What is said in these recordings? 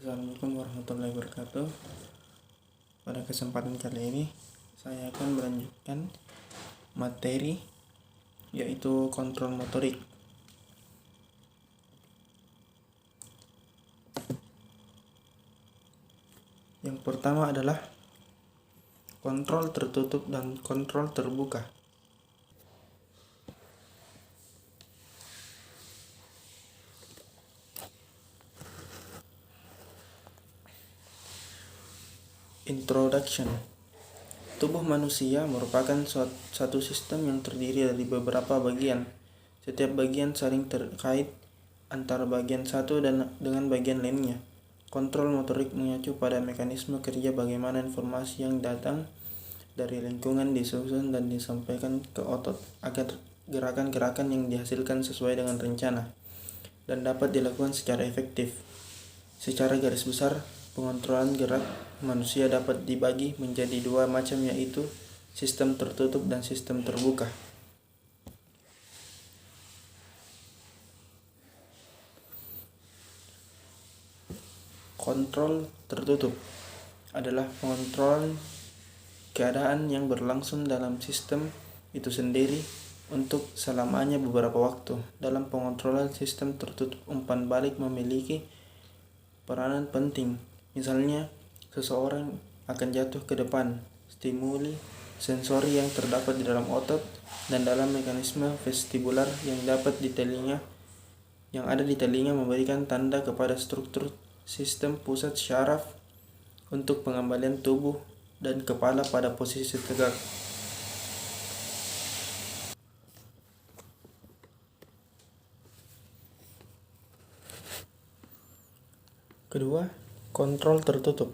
Assalamualaikum warahmatullahi wabarakatuh. Pada kesempatan kali ini saya akan melanjutkan materi yaitu kontrol motorik. Yang pertama adalah kontrol tertutup dan kontrol terbuka. Introduction. Tubuh manusia merupakan satu sistem yang terdiri dari beberapa bagian. Setiap bagian saling terkait antara bagian satu dengan bagian lainnya. Kontrol motorik mengacu pada mekanisme kerja bagaimana informasi yang datang dari lingkungan disusun dan disampaikan ke otot agar gerakan-gerakan yang dihasilkan sesuai dengan rencana dan dapat dilakukan secara efektif. Secara garis besar, pengontrolan gerak manusia dapat dibagi menjadi dua macam, yaitu sistem tertutup dan sistem terbuka. Kontrol tertutup adalah pengontrolan keadaan yang berlangsung dalam sistem itu sendiri untuk selamanya beberapa waktu. Dalam pengontrolan sistem tertutup, umpan balik memiliki peranan penting. Misalnya, seseorang akan jatuh ke depan, stimuli sensori yang terdapat di dalam otot dan dalam mekanisme vestibular yang ada di telinga memberikan tanda kepada struktur sistem pusat syaraf untuk pengembalian tubuh dan kepala pada posisi tegak. Kedua, kontrol tertutup.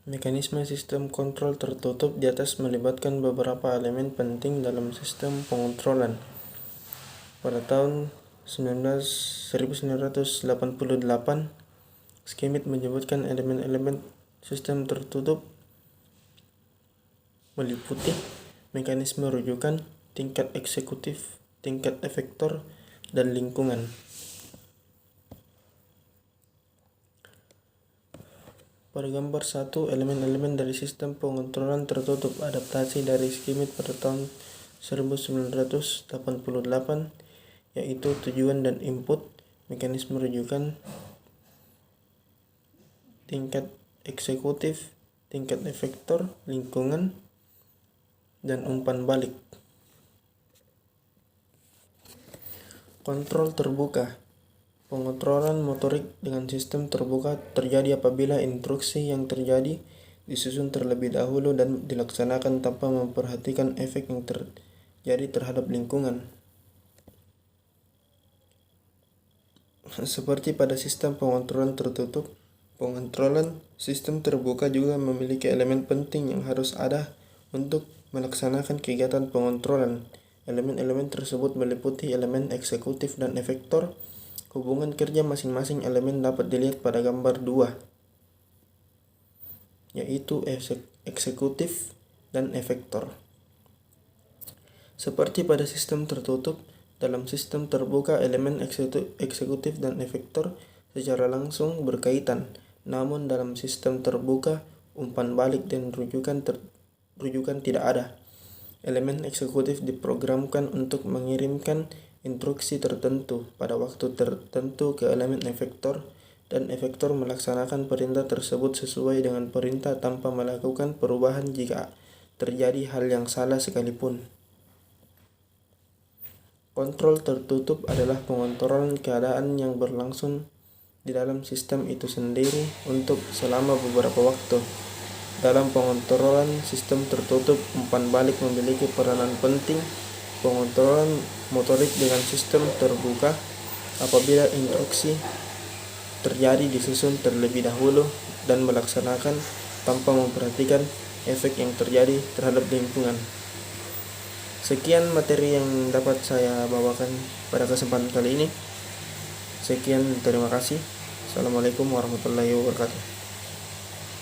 Mekanisme sistem kontrol tertutup di atas melibatkan beberapa elemen penting dalam sistem pengontrolan. Pada tahun 1988, Schmidt menyebutkan elemen-elemen sistem tertutup meliputi mekanisme rujukan, tingkat eksekutif, tingkat efektor, dan lingkungan. Pada gambar 1, elemen-elemen dari sistem pengontrolan tertutup adaptasi dari Schmidt pada tahun 1988 yaitu tujuan dan input, mekanisme rujukan, tingkat eksekutif, tingkat efektor, lingkungan, dan umpan balik. Kontrol terbuka. Pengontrolan motorik dengan sistem terbuka terjadi apabila instruksi yang terjadi disusun terlebih dahulu dan dilaksanakan tanpa memperhatikan efek yang terjadi terhadap lingkungan. Seperti pada sistem pengontrolan tertutup, pengontrolan sistem terbuka juga memiliki elemen penting yang harus ada untuk melaksanakan kegiatan pengontrolan. Elemen-elemen tersebut meliputi elemen eksekutif dan efektor. Hubungan kerja masing-masing elemen dapat dilihat pada gambar 2, yaitu eksekutif dan efektor. Seperti pada sistem tertutup, dalam sistem terbuka elemen eksekutif dan efektor secara langsung berkaitan. Namun dalam sistem terbuka, umpan balik dan rujukan tidak ada. Elemen eksekutif diprogramkan untuk mengirimkan instruksi tertentu pada waktu tertentu ke elemen efektor, dan efektor melaksanakan perintah tersebut sesuai dengan perintah tanpa melakukan perubahan jika terjadi hal yang salah sekalipun. Kontrol tertutup adalah pengontrolan keadaan yang berlangsung di dalam sistem itu sendiri untuk selama beberapa waktu. Dalam pengontrolan sistem tertutup, umpan balik memiliki peranan penting. Pengontrolan motorik dengan sistem terbuka apabila instruksi terjadi disusun terlebih dahulu dan melaksanakan tanpa memperhatikan efek yang terjadi terhadap lingkungan. Sekian materi yang dapat saya bawakan pada kesempatan kali ini. Sekian, terima kasih. Assalamualaikum warahmatullahi wabarakatuh.